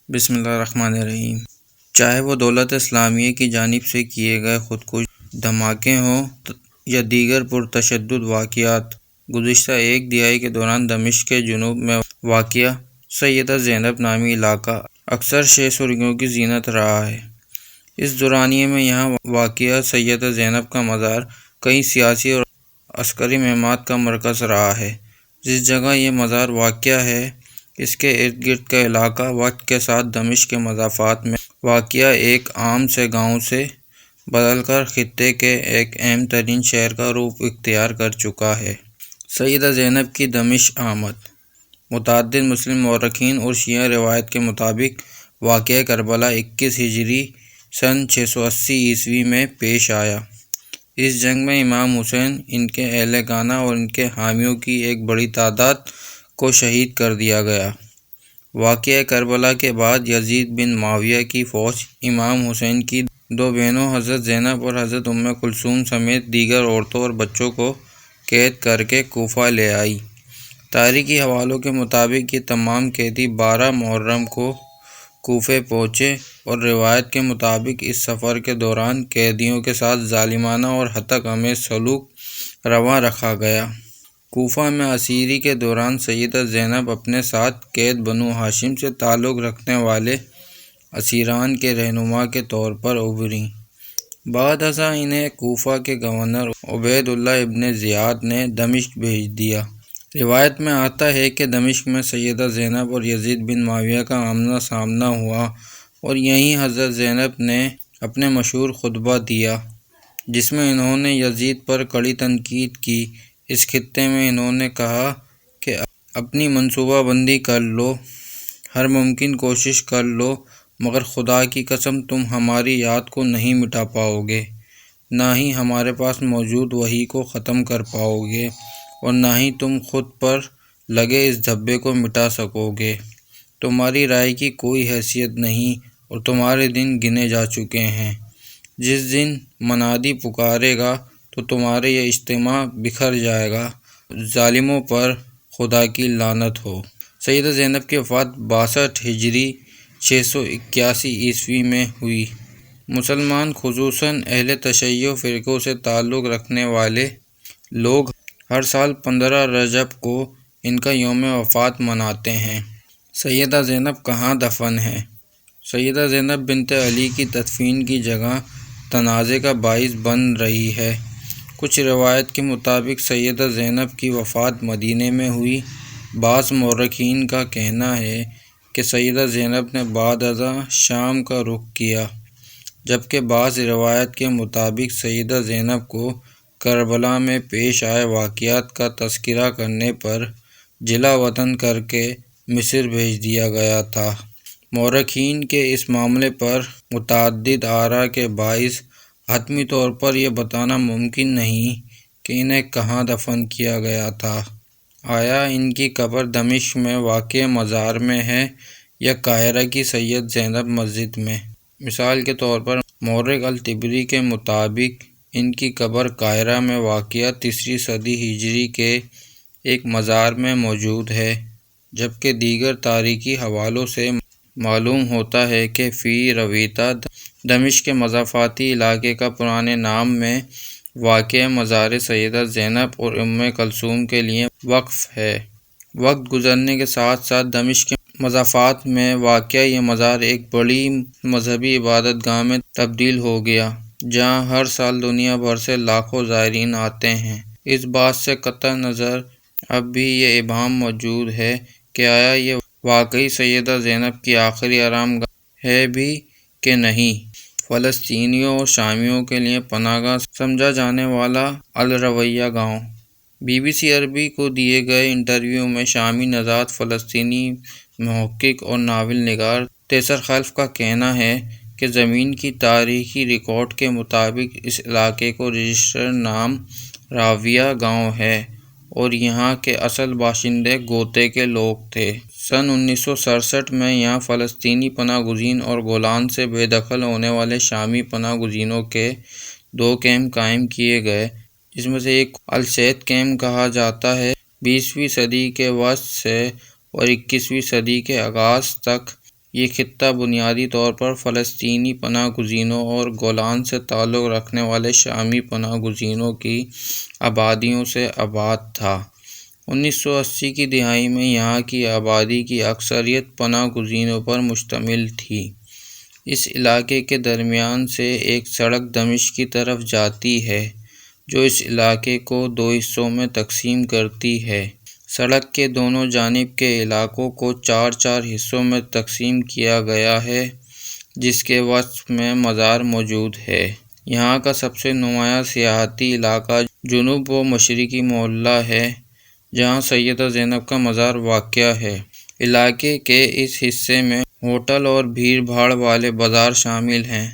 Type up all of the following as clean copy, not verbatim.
بسم اللہ الرحمن الرحیم۔ چاہے وہ دولت اسلامیہ کی جانب سے کیے گئے خودکش دھماکے ہوں یا دیگر پرتشدد واقعات، گزشتہ ایک دہائی کے دوران دمشق کے جنوب میں واقع سیدہ زینب نامی علاقہ اکثر شہ سرخیوں کی زینت رہا ہے۔ اس دورانیے میں یہاں واقع سیدہ زینب کا مزار کئی سیاسی اور عسکری مہمات کا مرکز رہا ہے۔ جس جگہ یہ مزار واقع ہے، اس کے ارد گرد کا علاقہ وقت کے ساتھ دمشق کے مضافات میں واقع ایک عام سے گاؤں سے بدل کر خطے کے ایک اہم ترین شہر کا روپ اختیار کر چکا ہے۔ سیدہ زینب کی دمشق آمد متعدد مسلم مورخین اور شیعہ روایت کے مطابق واقعہ کربلا 21 ہجری سن 680 میں پیش آیا۔ اس جنگ میں امام حسین، ان کے اہل خانہ اور ان کے حامیوں کی ایک بڑی تعداد کو شہید کر دیا گیا۔ واقعہ کربلا کے بعد یزید بن معاویہ کی فوج امام حسین کی دو بہنوں حضرت زینب اور حضرت ام کلثوم سمیت دیگر عورتوں اور بچوں کو قید کر کے کوفہ لے آئی۔ تاریخی حوالوں کے مطابق یہ تمام قیدی 12 محرم کو کوفہ پہنچے اور روایت کے مطابق اس سفر کے دوران قیدیوں کے ساتھ ظالمانہ اور ہتک آمیز سلوک روا رکھا گیا۔ کوفہ میں اسیری کے دوران سیدہ زینب اپنے ساتھ قید بنو ہاشم سے تعلق رکھنے والے اسیران کے رہنما کے طور پر ابھریں۔ بعد ازاں انہیں کوفہ کے گورنر عبید اللہ ابن زیاد نے دمشق بھیج دیا۔ روایت میں آتا ہے کہ دمشق میں سیدہ زینب اور یزید بن معاویہ کا آمنا سامنا ہوا اور یہیں حضرت زینب نے اپنے مشہور خطبہ دیا، جس میں انہوں نے یزید پر کڑی تنقید کی۔ اس خطے میں انہوں نے کہا کہ اپنی منصوبہ بندی کر لو، ہر ممکن کوشش کر لو، مگر خدا کی قسم تم ہماری یاد کو نہیں مٹا پاؤ گے، نہ ہی ہمارے پاس موجود وحی کو ختم کر پاؤ گے، اور نہ ہی تم خود پر لگے اس دھبے کو مٹا سکو گے۔ تمہاری رائے کی کوئی حیثیت نہیں اور تمہارے دن گنے جا چکے ہیں۔ جس دن منادی پکارے گا تو تمہارے یہ اجتماع بکھر جائے گا۔ ظالموں پر خدا کی لعنت ہو۔ سیدہ زینب کی وفات 62 ہجری 681 میں ہوئی۔ مسلمان خصوصاً اہل تشیع فرقوں سے تعلق رکھنے والے لوگ ہر سال 15 رجب کو ان کا یوم وفات مناتے ہیں۔ سیدہ زینب کہاں دفن ہیں؟ سیدہ زینب بنت علی کی تدفین کی جگہ تنازع کا باعث بن رہی ہے۔ کچھ روایت کے مطابق سیدہ زینب کی وفات مدینہ میں ہوئی۔ بعض مورخین کا کہنا ہے کہ سیدہ زینب نے بعد ازاں شام کا رخ کیا، جبکہ بعض روایت کے مطابق سیدہ زینب کو کربلا میں پیش آئے واقعات کا تذکرہ کرنے پر جلا وطن کر کے مصر بھیج دیا گیا تھا۔ مورخین کے اس معاملے پر متعدد آراء کے باعث حتمی طور پر یہ بتانا ممکن نہیں کہ انہیں کہاں دفن کیا گیا تھا۔ آیا ان کی قبر دمشق میں واقع مزار میں ہے یا قاہرہ کی سید زینب مسجد میں؟ مثال کے طور پر مورخ الطبری کے مطابق ان کی قبر قاہرہ میں واقع 3 صدی ہجری کے ایک مزار میں موجود ہے، جبکہ دیگر تاریخی حوالوں سے معلوم ہوتا ہے کہ فی رویتہ دمشق کے مضافاتی علاقے کا پرانے نام میں واقع مزار سیدہ زینب اور ام کلثوم کے لیے وقف ہے۔ وقت گزرنے کے ساتھ ساتھ دمشق کے مضافات میں واقع یہ مزار ایک بڑی مذہبی عبادت گاہ میں تبدیل ہو گیا، جہاں ہر سال دنیا بھر سے لاکھوں زائرین آتے ہیں۔ اس بات سے قطع نظر اب بھی یہ ابہام موجود ہے کہ آیا یہ واقعی سیدہ زینب کی آخری آرام گاہ ہے بھی کہ نہیں۔ فلسطینیوں اور شامیوں کے لیے پناہ گاہ سمجھا جانے والا الرویہ گاؤں۔ BBC عربی کو دیے گئے انٹرویو میں شامی نژاد فلسطینی محقق اور ناول نگار تیسر خلف کا کہنا ہے کہ زمین کی تاریخی ریکارڈ کے مطابق اس علاقے کو رجسٹرڈ نام راویہ گاؤں ہے اور یہاں کے اصل باشندے گوتے کے لوگ تھے۔ سن 1967 میں یہاں فلسطینی پناہ گزین اور گولان سے بے دخل ہونے والے شامی پناہ گزینوں کے 2 کیمپ قائم کیے گئے، جس میں سے ایک السیط کیمپ کہا جاتا ہے۔ 20ویں صدی کے وسط سے اور 21ویں صدی کے آغاز تک یہ خطہ بنیادی طور پر فلسطینی پناہ گزینوں اور گولان سے تعلق رکھنے والے شامی پناہ گزینوں کی آبادیوں سے آباد تھا۔ 1980 کی دہائی میں یہاں کی آبادی کی اکثریت پناہ گزینوں پر مشتمل تھی۔ اس علاقے کے درمیان سے ایک سڑک دمشق کی طرف جاتی ہے جو اس علاقے کو دو حصوں میں تقسیم کرتی ہے۔ سڑک کے دونوں جانب کے علاقوں کو چار چار حصوں میں تقسیم کیا گیا ہے جس کے وسط میں مزار موجود ہے۔ یہاں کا سب سے نمایاں سیاحتی علاقہ جنوب و مشرقی محلہ ہے جہاں سیدہ زینب کا مزار واقع ہے۔ علاقے کے اس حصے میں ہوٹل اور بھیڑ بھاڑ والے بازار شامل ہیں۔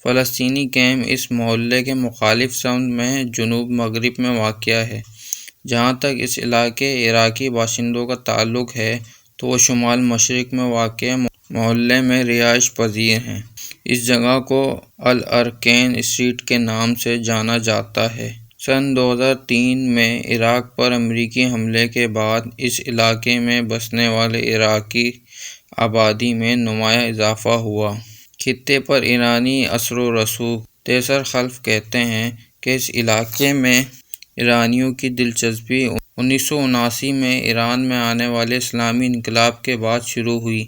فلسطینی کیمپ اس محلے کے مخالف سمت میں جنوب مغرب میں واقع ہے۔ جہاں تک اس علاقے عراقی باشندوں کا تعلق ہے تو وہ شمال مشرق میں واقع محلے میں رہائش پذیر ہیں۔ اس جگہ کو الارکین اسٹریٹ کے نام سے جانا جاتا ہے۔ سن 2003 میں عراق پر امریکی حملے کے بعد اس علاقے میں بسنے والے عراقی آبادی میں نمایاں اضافہ ہوا۔ خطے پر ایرانی اثر و رسوخ تیسر خلف کہتے ہیں کہ اس علاقے میں ایرانیوں کی دلچسپی 1979 میں ایران میں آنے والے اسلامی انقلاب کے بعد شروع ہوئی۔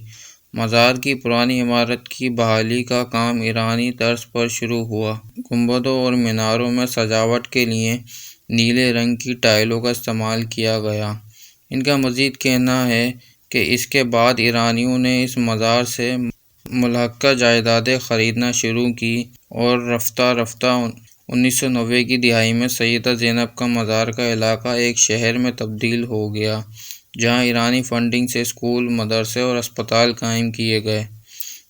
مزار کی پرانی عمارت کی بحالی کا کام ایرانی طرز پر شروع ہوا۔ گنبدوں اور میناروں میں سجاوٹ کے لیے نیلے رنگ کی ٹائلوں کا استعمال کیا گیا۔ ان کا مزید کہنا ہے کہ اس کے بعد ایرانیوں نے اس مزار سے ملحقہ جائیدادیں خریدنا شروع کی اور رفتہ رفتہ 1990 کی دہائی میں سیدہ زینب کا مزار کا علاقہ ایک شہر میں تبدیل ہو گیا جہاں ایرانی فنڈنگ سے اسکول، مدرسے اور اسپتال قائم کیے گئے۔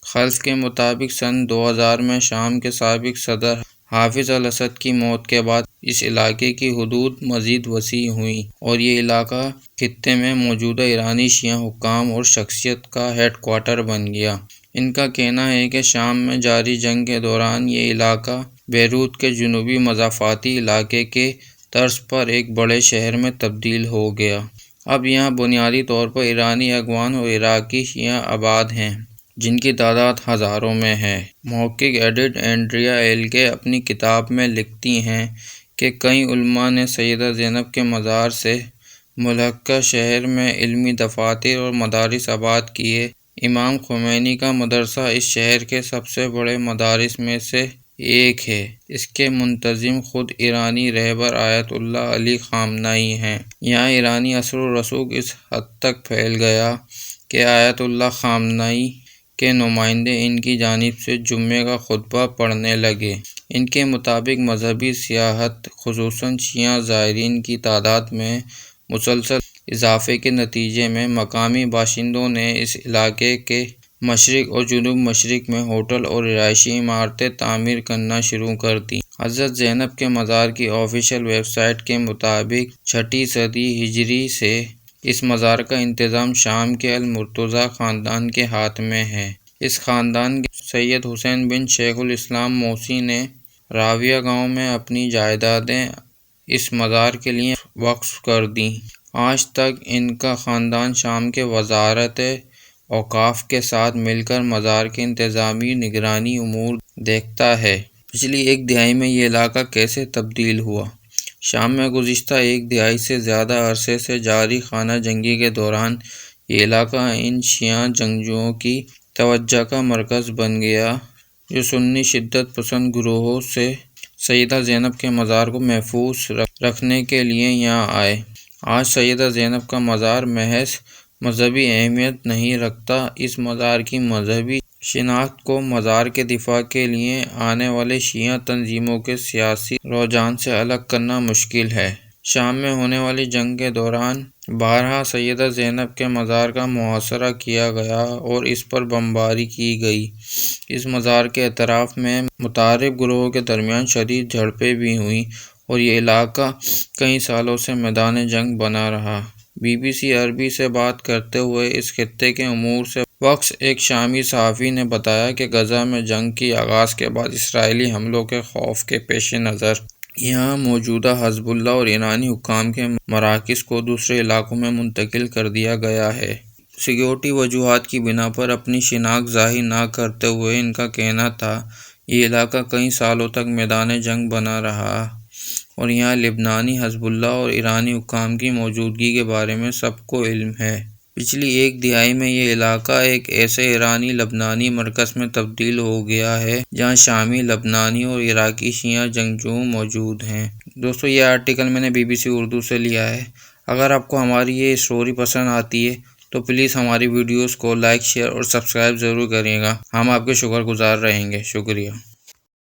خلف کے مطابق سن 2000 میں شام کے سابق صدر حافظ الاسد کی موت کے بعد اس علاقے کی حدود مزید وسیع ہوئیں اور یہ علاقہ خطے میں موجودہ ایرانی شیعہ حکام اور شخصیت کا ہیڈ کوارٹر بن گیا۔ ان کا کہنا ہے کہ شام میں جاری جنگ کے دوران یہ علاقہ بیروت کے جنوبی مضافاتی علاقے کے طرز پر ایک بڑے شہر میں تبدیل ہو گیا۔ اب یہاں بنیادی طور پر ایرانی اغوان اور عراقی شیعہ آباد ہیں جن کی تعداد ہزاروں میں ہے۔ محقق ایڈتھ اینڈریا ایلگے اپنی کتاب میں لکھتی ہیں کہ کئی علماء نے سیدہ زینب کے مزار سے ملحقہ شہر میں علمی دفاتر اور مدارس آباد کیے۔ امام خمینی کا مدرسہ اس شہر کے سب سے بڑے مدارس میں سے ایک ہے۔ اس کے منتظم خود ایرانی رہبر آیت اللہ علی خامنائی ہیں۔ یہاں ایرانی اثر و رسوخ اس حد تک پھیل گیا کہ آیت اللہ خامنائی کے نمائندے ان کی جانب سے جمعے کا خطبہ پڑھنے لگے۔ ان کے مطابق مذہبی سیاحت خصوصاً شیعہ زائرین کی تعداد میں مسلسل اضافے کے نتیجے میں مقامی باشندوں نے اس علاقے کے مشرق اور جنوب مشرق میں ہوٹل اور رہائشی عمارتیں تعمیر کرنا شروع کر دیں۔ حضرت زینب کے مزار کی آفیشیل ویب سائٹ کے مطابق 6 صدی ہجری سے اس مزار کا انتظام شام کے المرتضیٰ خاندان کے ہاتھ میں ہے۔ اس خاندان کے سید حسین بن شیخ الاسلام موسی نے راویہ گاؤں میں اپنی جائیدادیں اس مزار کے لیے وقف کر دیں۔ آج تک ان کا خاندان شام کے وزارت اوقاف کے ساتھ مل کر مزار کے انتظامی نگرانی امور دیکھتا ہے۔ پچھلی ایک دہائی میں یہ علاقہ کیسے تبدیل ہوا؟ شام میں گزشتہ ایک دہائی سے زیادہ عرصے سے جاری خانہ جنگی کے دوران یہ علاقہ ان شیعہ جنگجوؤں کی توجہ کا مرکز بن گیا جو سنی شدت پسند گروہوں سے سیدہ زینب کے مزار کو محفوظ رکھنے کے لیے یہاں آئے۔ آج سیدہ زینب کا مزار محض مذہبی اہمیت نہیں رکھتا۔ اس مزار کی مذہبی شناخت کو مزار کے دفاع کے لیے آنے والے شیعہ تنظیموں کے سیاسی رجحان سے الگ کرنا مشکل ہے۔ شام میں ہونے والی جنگ کے دوران بارہا سیدہ زینب کے مزار کا محاصرہ کیا گیا اور اس پر بمباری کی گئی۔ اس مزار کے اطراف میں متعارف گروہوں کے درمیان شدید جھڑپیں بھی ہوئیں اور یہ علاقہ کئی سالوں سے میدان جنگ بنا رہا۔ BBC عربی سے بات کرتے ہوئے اس خطے کے امور سے واقف ایک شامی صحافی نے بتایا کہ غزہ میں جنگ کی آغاز کے بعد اسرائیلی حملوں کے خوف کے پیش نظر یہاں موجودہ حزب اللہ اور ایرانی حکام کے مراکز کو دوسرے علاقوں میں منتقل کر دیا گیا ہے۔ سیکیورٹی وجوہات کی بنا پر اپنی شناخت ظاہر نہ کرتے ہوئے ان کا کہنا تھا یہ علاقہ کئی سالوں تک میدان جنگ بنا رہا اور یہاں لبنانی حزب اللہ اور ایرانی حکام کی موجودگی کے بارے میں سب کو علم ہے۔ پچھلی ایک دہائی میں یہ علاقہ ایک ایسے ایرانی لبنانی مرکز میں تبدیل ہو گیا ہے جہاں شامی، لبنانی اور عراقی شیعہ جنگجو موجود ہیں۔ دوستو یہ آرٹیکل میں نے BBC اردو سے لیا ہے۔ اگر آپ کو ہماری یہ اسٹوری پسند آتی ہے تو پلیز ہماری ویڈیوز کو لائک، شیئر اور سبسکرائب ضرور کریے گا۔ ہم آپ کے شکر گزار رہیں گے۔ شکریہ۔